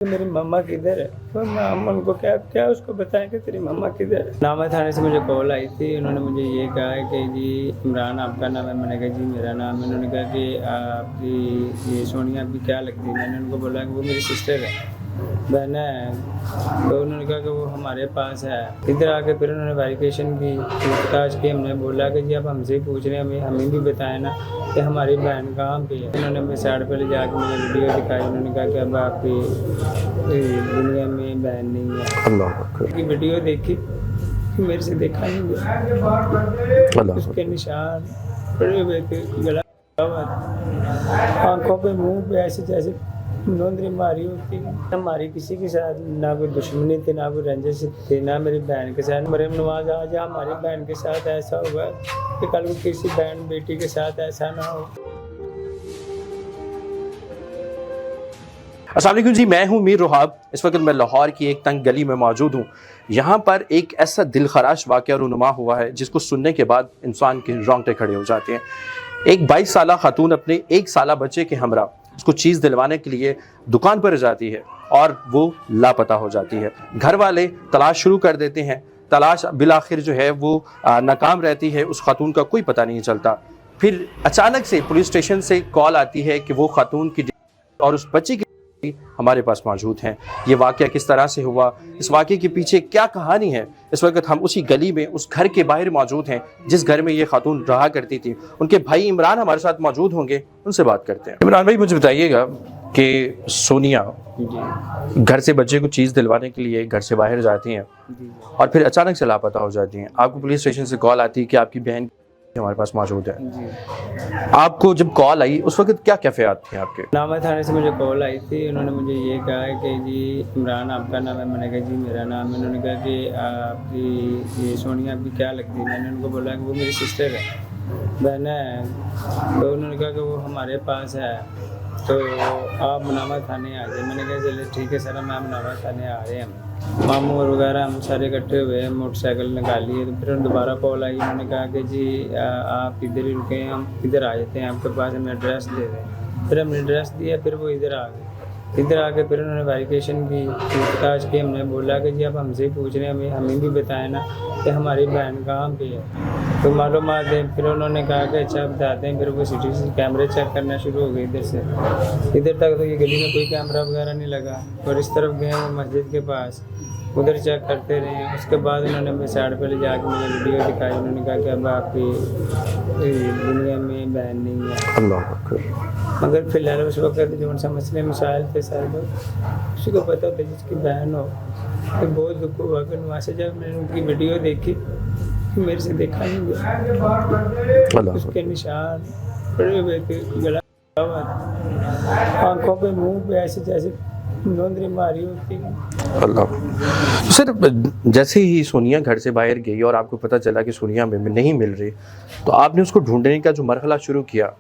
मेरी मम्मा किधर है, तो हम उनको क्या क्या उसको बताएं कि तेरी मम्मा किधर है। नामा थाने से मुझे कॉल आई थी, उन्होंने मुझे ये कहा है कि जी इमरान आपका नाम है। मैंने कहा जी मेरा नाम है। उन्होंने कहा कि आपकी ये सोनिया आपकी क्या लगती है। मैंने उनको बोला कि वो मेरी सिस्टर है, बहन है। तो उन्होंने कहा कि वो हमारे पास है। इधर आके फिर उन्होंने वेरिफिकेशन की, पूछताछ की। हमने बोला कि जी आप हमसे ही पूछ रहे हैं, हमें भी बताएं ना कि हमारी बहन कहाँ पे है। उन्होंने हमें साइड पर ले जाकर मुझे वीडियो दिखाई। उन्होंने कहा कि अब आपकी दुनिया में बहन नहीं है। अल्लाह की वीडियो देखी, मेरे से देखा नहीं गया। उसके निशान पड़े हुए थे, गला हुआ था, आँखों पे मुंह पे ऐसे जैसे नोंदरी मारी होती। हमारी किसी के साथ ना कोई दुश्मनी थी, ना कोई रंजिश थी, ना मेरी बहन के साथ। मरीम नवाज आज हमारी बहन के साथ ऐसा हुआ कि कल को किसी बहन बेटी के साथ ऐसा ना हो। अस्सलाम वालेकुम जी, मैं हूं मीर रुहाब। इस वक्त मैं लाहौर की एक तंग गली में मौजूद हूं। यहाँ पर एक ऐसा दिलखराश वाक़या रूनुमा हुआ है जिसको सुनने के बाद इंसान के रोंगटे खड़े हो जाते हैं। एक 22 साला खातून अपने 1 साला बच्चे के हमरा उसको चीज़ दिलवाने के लिए दुकान पर जाती है और वो लापता हो जाती है। घर वाले तलाश शुरू कर देते हैं, तलाश बिलाखिर जो है वो नाकाम रहती है। उस खातून का कोई पता नहीं चलता। फिर अचानक से पुलिस स्टेशन से कॉल आती है कि वो खातून की और उस बच्चे की हमारे पास मौजूद हैं। ये वाक़या किस तरह से हुआ, इस वाक़े के पीछे क्या कहानी है, इस वक्त हम उसी गली में उस घर के बाहर मौजूद हैं जिस घर में ये खातून रहा करती थी। उनके भाई इमरान हमारे साथ मौजूद होंगे, उनसे बात करते हैं। इमरान भाई, मुझे बताइएगा कि सोनिया घर से बच्चे को चीज़ दिलवाने के लिए घर से बाहर जाती हैं और फिर अचानक से लापता हो जाती हैं। आपको पुलिस स्टेशन से कॉल आती है कि आपकी बहन हमारे पास मौजूद है। आपको जब कॉल आई उस वक्त क्या कैफियत थी आपके? नामा थाने से मुझे कॉल आई थी, उन्होंने मुझे ये कहा है कि जी इमरान आपका नाम है। मैंने कहा जी मेरा नाम है। उन्होंने कहा कि आपकी ये सोनिया आपकी क्या लगती है। मैंने उनको बोला कि वो मेरी सिस्टर है, बहन है। तो उन्होंने कहा कि वो हमारे पास है, तो आप मुनामा थाने आ जाए। मैंने कहा चलिए ठीक है सर, हम मुनामा थाने आ रहे हैं। मामू और वगैरह हम सारे इकट्ठे हुए, मोटरसाइकिल निकाली है। तो फिर दोबारा कॉल आई, उन्होंने कहा कि जी आप इधर ही रुके, हम इधर आ जाते हैं आपके पास, हमें एड्रेस दे दें। फिर हमने एड्रेस दिया, फिर वो इधर आ गए। इधर आके फिर उन्होंने वेरिफिकेशन की, पूछताछ की। हमने बोला कि जी आप हमसे ही पूछ रहे हैं, हमें भी बताएं ना कि हमारी बहन कहाँ पे है, तो मालूमात दें। फिर उन्होंने कहा कि अच्छा बताते हैं। फिर वो CCTV कैमरे चेक करना शुरू हो गए इधर से। इधर तक तो ये गली में कोई कैमरा वगैरह नहीं लगा, और इस तरफ गए वो मस्जिद के पास, उधर चेक करते रहे। उसके बाद उन्होंने अपने साइड पर ले जाकर मुझे वीडियो दिखाई। उन्होंने कहा कि अब आपकी दुनिया में बहन नहीं है। अल्लाह। मगर फिलहाल उस वक्त जो सा मसले मसाइल थे सारे लोग उसी को पता था जिसकी बहन हो। तो बहुत दुख हुआ कि वहाँ से जब मैंने उनकी वीडियो देखी, मेरे से देखा नहीं गया। उसके निशान पड़े हुए थे, गला हुआ था, आँखों पे मुंह पे ऐसे जैसे नोंदरी मारी होती है। अल्लाह। सर, जैसे ही सोनिया घर से बाहर गई और आपको पता चला कि सोनिया में नहीं मिल रही, तो आपने उसको ढूंढने का जो मरहला शुरू किया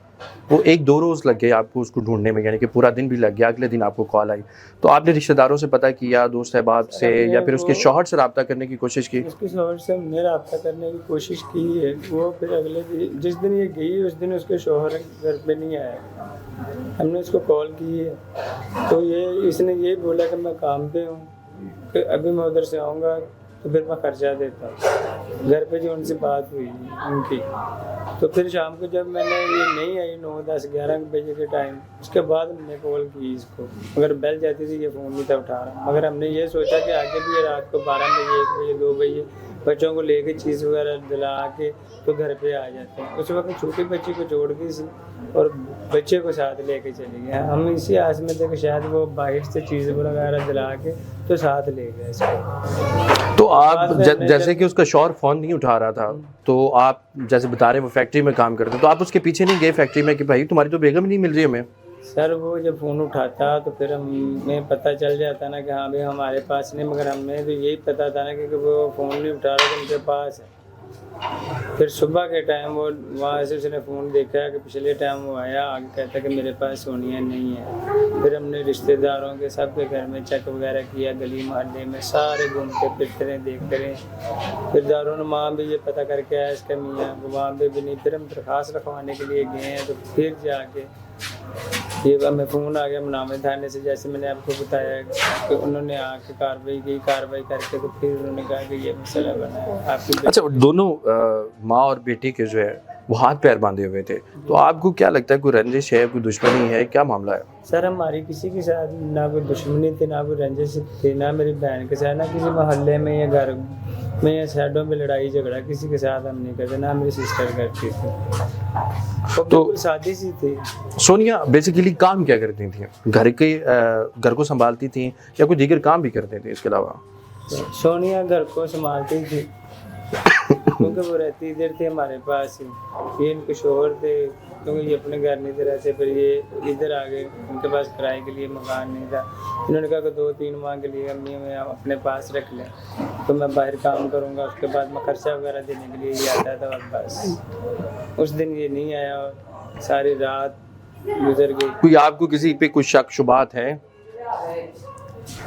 वो 1-2 रोज़ लग गए आपको उसको ढूंढने में, यानी कि पूरा दिन भी लग गया। अगले दिन आपको कॉल आई, तो आपने रिश्तेदारों से पता किया, दोस्त अहबाब से, या फिर उसके शौहर से रब्ता करने की कोशिश की? उसके शौहर से हमने रब्ता करने की कोशिश की है। वो फिर अगले दिन, जिस दिन ये गई उस दिन उसके शौहर घर पे नहीं आया। हमने उसको कॉल की है, तो इसने ये बोला कि मैं काम पे हूँ, कि अभी मैं उधर से आऊँगा तो फिर मैं खर्चा देता हूँ। घर पे जो उनसे बात हुई उनकी, तो फिर शाम को जब मैंने ये नहीं आई 9, 10, 11 बजे के टाइम, उसके बाद हमने कॉल की इसको। अगर बेल जाती थी ये फ़ोन नहीं था उठा रहा। मगर हमने ये सोचा कि आगे भी ये रात को 12 बजे, 1 बजे, 2 बजे बच्चों को लेके चीज़ वगैरह दिला के तो घर पे आ जाते हैं। उस वक्त छोटी बच्ची को छोड़ गई थी और बच्चे को साथ लेके चले गए। हम इसी आस में थे कि शायद वो बाहर से चीज़ वगैरह दिला के तो साथ ले गए इसको। तो आप जैसे कि उसका शौहर फ़ोन नहीं उठा रहा था, तो आप जैसे बता रहे हैं वो फैक्ट्री में काम करते, तो आप उसके पीछे नहीं गए फैक्ट्री में कि भाई तुम्हारी तो बेगम नहीं मिल रही हमें? सर वो जब फ़ोन उठाता तो फिर हमें पता चल जाता ना कि हाँ भाई हमारे पास नहीं, मगर हमें तो यही पता था ना कि वो फ़ोन नहीं उठा रहा तो उनके पास है। फिर सुबह के टाइम वो वहाँ से उसने फ़ोन देखा कि पिछले टाइम वो आया, आगे कहता कि मेरे पास सोनिया नहीं है। फिर हमने रिश्तेदारों के सबके घर में चेक वगैरह किया, गली मोहल्ले में सारे घूमते फिरते रहे, देखते रहे। फिर दारुल माँ भी ये पता करके आया इसका मियाँ, वहाँ पे भी नहीं। फिर हम दरख्वास्त रखवाने के लिए गए हैं, तो फिर जाके یہ ہمیں فون آ گیا منامے تھانے سے، جیسے میں نے آپ کو بتایا کہ انہوں نے آ کے کارروائی کر کے تو پھر انہوں نے کہا کہ یہ مسئلہ بنا ہے آپ کی۔ اچھا، دونوں ماں اور بیٹی کے جو ہے وہ ہاتھ پیر باندھے ہوئے تھے، تو آپ کو کیا لگتا ہے کوئی رنجش ہے، کوئی دشمنی ہے، کیا معاملہ ہے؟ سر ہماری کسی کے ساتھ نہ کوئی دشمنی تھی، نہ کوئی رنجش تھی، نہ میری بہن کے ساتھ، نہ کسی محلے میں یا گھر میں یا سائڈوں میں لڑائی جھگڑا کسی کے ساتھ ہم نہیں کرتے، نہ میری سسٹر کرتی تھی، وہ بالکل سادی سی تھی۔ سونیا بیسیکلی کام کیا کرتی تھیں؟ گھر کو سنبھالتی تھیں یا کوئی دیگر کام بھی کرتی تھیں اس کے علاوہ؟ سونیا گھر کو سنبھالتی تھی کیونکہ وہ رہتی ادھر تھی ہمارے پاس ہی، یہ ان کے شوہر تھے کیونکہ یہ اپنے گھر نہیں تھے رہتے، پھر یہ ادھر آ گئے، ان کے پاس کرائے کے لیے مکان نہیں تھا، انہوں نے کہا کہ 2-3 ماہ کے لیے امی ہمیں اپنے پاس رکھ لیں تو میں باہر کام کروں گا، اس کے بعد میں خرچہ وغیرہ دینے کے لیے یہ آتا تھا، اور بس اس دن یہ نہیں آیا اور ساری رات گزر گئی۔ کوئی آپ کو کسی پہ کوئی شک شبہات ہیں؟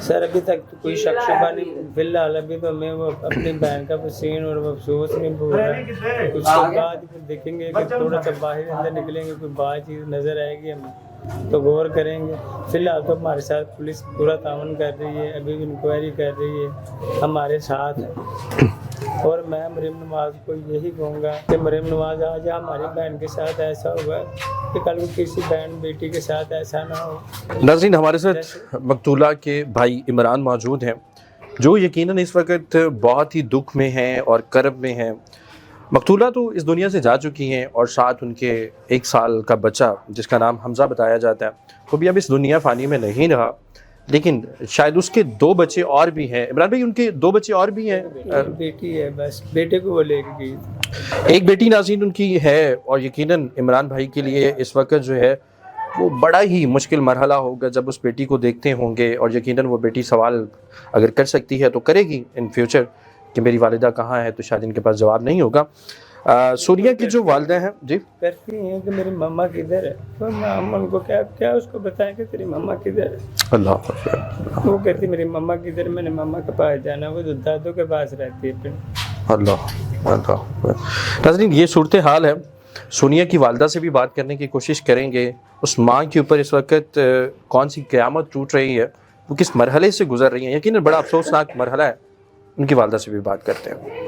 سر ابھی تک تو کوئی شک شبہ نہیں، فی الحال ابھی تو ہمیں وہ اپنی بہن کا پسین اور افسوس نہیں بھول رہا ہے، اس کے بعد پھر دیکھیں گے کہ تھوڑا سا باہر اندر نکلیں گے، کوئی بات چیز نظر آئے گی ہمیں تو غور کریں گے۔ فی الحال تو ہمارے ساتھ پولیس پورا تعاون کر رہی ہے، ابھی بھی انکوائری کر رہی ہے، ہمارے ساتھ ہے، اور میں مریم نواز کو یہی کہوں گا کہ مریم نواز آج ہماری بہن کے ساتھ ایسا ہوگا کہ کل کو کسی بہن بیٹی کے ساتھ ایسا نہ ہو۔ ناظرین، ہمارے ساتھ مقتولہ کے بھائی عمران موجود ہیں جو یقیناً اس وقت بہت ہی دکھ میں ہیں اور کرب میں ہیں۔ مقتولہ تو اس دنیا سے جا چکی ہیں اور ساتھ ان کے 1 سال کا بچہ جس کا نام حمزہ بتایا جاتا ہے وہ بھی اب اس دنیا فانی میں نہیں رہا، لیکن شاید اس کے 2 بچے اور بھی ہیں۔ عمران بھائی، ان کے 2 بچے اور بھی ہیں؟ بیٹی ہے، بس بیٹے کو وہ لے کے گئی۔ ایک بیٹی ناظرین ان کی ہے، اور یقیناً عمران بھائی کے لیے اس وقت جو ہے وہ بڑا ہی مشکل مرحلہ ہوگا جب اس بیٹی کو دیکھتے ہوں گے، اور یقیناً وہ بیٹی سوال اگر کر سکتی ہے تو کرے گی ان فیوچر کہ میری والدہ کہاں ہے، تو شاید ان کے پاس جواب نہیں ہوگا۔ سونیا کی جو والدہ ہیں جی کرتی ہیں کہ میری مما کدھر ہے، تو ہم ان کو کیا اس کو بتائیں کہ تیری مما کدھر ہے، اللہ اکبر، وہ کہتی میری مما کدھر، میں نے مما کے پاس جانا، وہ تو دادوں کے پاس رہتی ہے۔ پھر اللہ ناظرین، یہ صورتحال ہے۔ سونیا کی والدہ سے بھی بات کرنے کی کوشش کریں گے، اس ماں کے اوپر اس وقت کون سی قیامت ٹوٹ رہی ہے، وہ کس مرحلے سے گزر رہی ہیں، یقیناً بڑا افسوسناک مرحلہ ہے۔ ان کی والدہ سے بھی بات کرتے ہیں۔